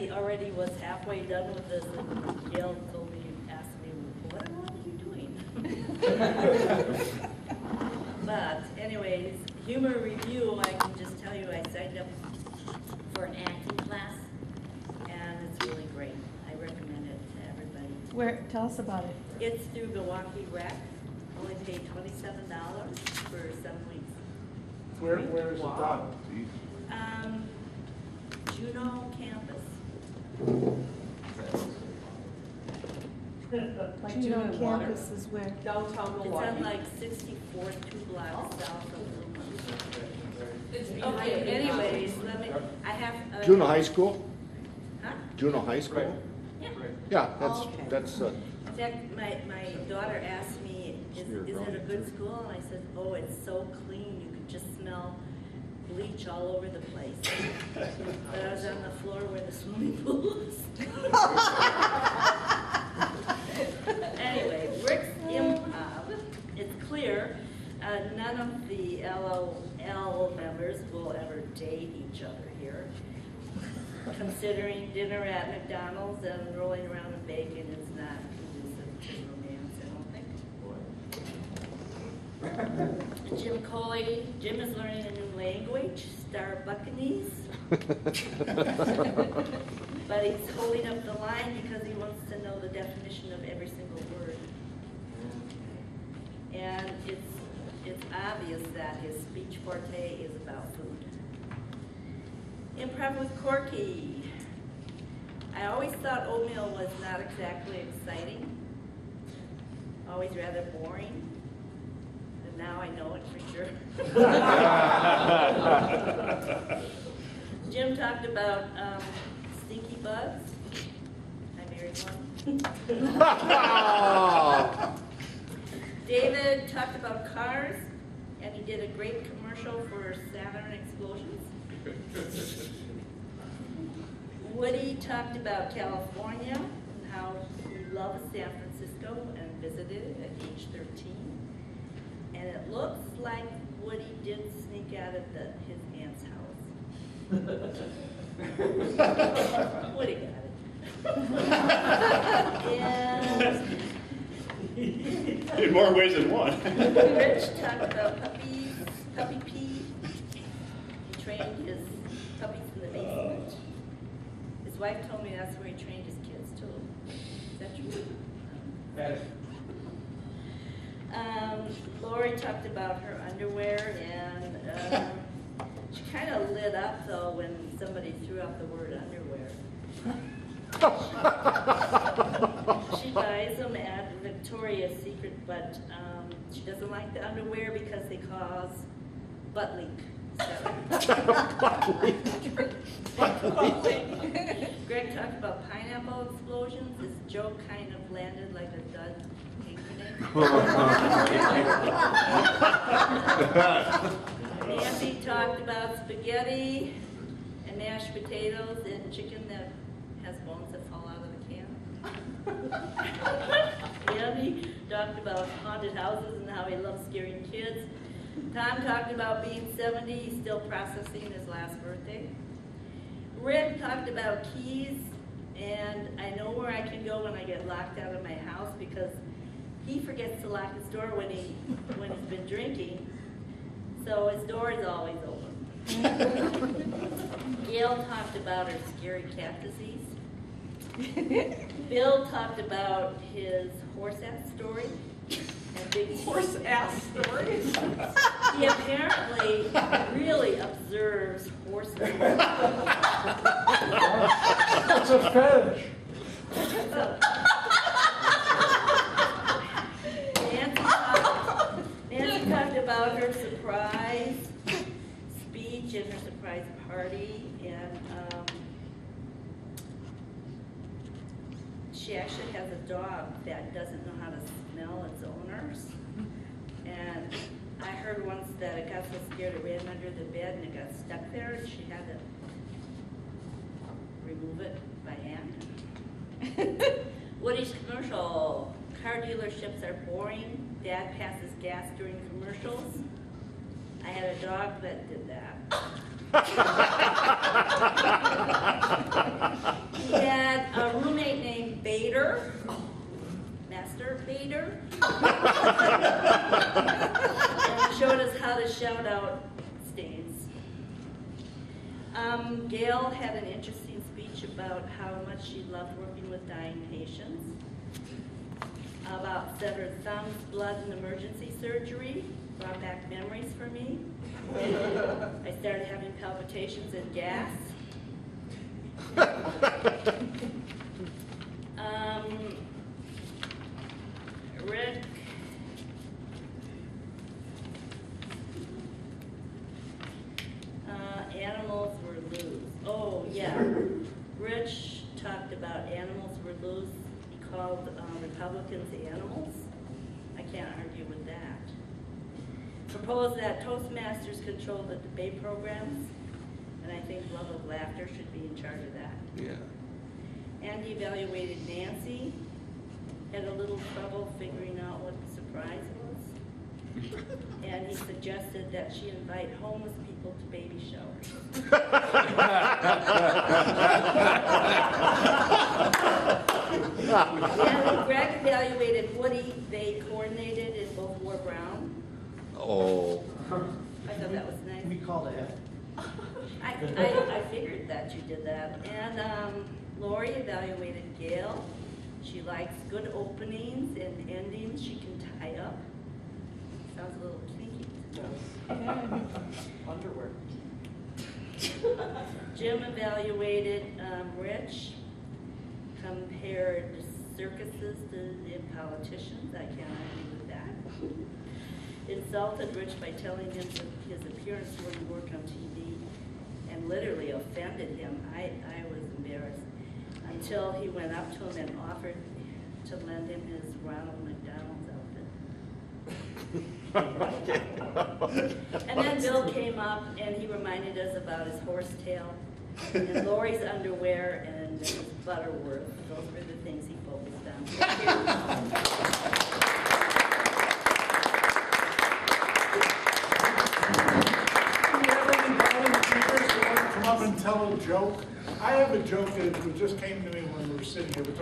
I already was halfway done with this, and Gail told me, asked me, what are you doing? But anyways, humor review, I can just tell you, I signed up for an acting class, and it's really great. I recommend it to everybody. Where? Tell us about it. It's through Milwaukee Rec. Only paid $27 for 7 weeks. Where is it done? Juneau campus. Like Juneau campus is where? Downtown It's Milwaukee. on like 64, 2 blocks south of Lumen. Okay, Okay, anyways, let me, I have. Juneau High School? Huh? Juneau High School? Right. Yeah. Yeah, Oh, okay. that's, In fact, my daughter asked me, is it a good school? And I said, oh, it's so clean, you could just smell bleach all over the place. But I was on the floor where the swimming pool is. Anyway, Rick's Improv, it's clear, none of the LOL members will ever date each other here. Considering dinner at McDonald's and rolling around in bacon is not conducive to romance, I don't think. Jim Coley, Jim is learning a new language, Starbuckanese. But he's holding up the line because he wants to know the definition of every single word. And it's obvious that his speech forte is about food. Improv with Corky. I always thought oatmeal was not exactly exciting, always rather boring. And now I know it for sure. Jim talked about stinky bugs. I married one. David talked about cars, and he did a great commercial for Saturn Explosions. Woody talked about California and how he loves San Francisco and visited it at age 13. And it looks like Woody did sneak out of his aunt's house. Woody got it. And In more ways than one. Rich talked about puppies, puppy pee. He trained his puppies in the basement. His wife told me that's where he trained his kids too. Is that true? Lori talked about her underwear, and she kind of lit up though when somebody threw out the word underwear. She buys them at Victoria's Secret, but she doesn't like the underwear because they cause butt leak. Greg talked about pineapple explosions. His joke kind of landed like a dud. Nancy talked about spaghetti and mashed potatoes and chicken that has bones that fall out of the can. Andy talked about haunted houses and how he loves scaring kids. Tom talked about being 70, he's still processing his last birthday. Rick talked about keys, and I know where I can go when I get locked out of my house because he forgets to lock his door when he's been drinking, so his door is always open. Gail talked about her scary cat disease. Bill talked about his horse-ass story. And big Horse-ass stories. He apparently really observes horses. It's a fetish. Nancy talked about her surprise speech and her surprise party, and she actually has a dog that doesn't know how to smell its owners. And I heard once that it got so scared it ran under the bed and it got stuck there, and she had to remove it by hand. Woody's commercial. Car dealerships are boring. Dad passes gas during commercials. I had a dog that did that. masturbator. And showed us how to shout out stains. Gail had an interesting speech about how much she loved working with dying patients, about severed thumbs, blood, and emergency surgery, brought back memories for me. I started having palpitations and gas. Rick, animals were loose. Oh, yeah. Rich talked about animals were loose. He called Republicans animals. I can't argue with that. Proposed that Toastmasters control the debate programs, and I think Love of Laughter should be in charge of that. Yeah. And he evaluated Nancy, had a little trouble figuring out what the surprise was. And he suggested that she invite homeless people to baby showers. And Greg evaluated Woody. They coordinated and both wore brown. Oh. I thought that was nice. We called it. I figured that you did that. And Lori evaluated Gail. She likes good openings and endings she can tie up. Sounds a little kinky. Underwear. Jim evaluated Rich, compared circuses to politicians. I can't argue with that. Insulted Rich by telling him that his appearance wouldn't work on TV, and literally offended him. I was embarrassed until he went up to him and offered to lend him his Ronald McDonald's outfit. And then Bill came up and he reminded us about his horsetail and Lori's underwear and his Butterworth. Those were the things he focused on. Thank Come up and tell a joke. I have a joke that just came to me when we were sitting here. We're talking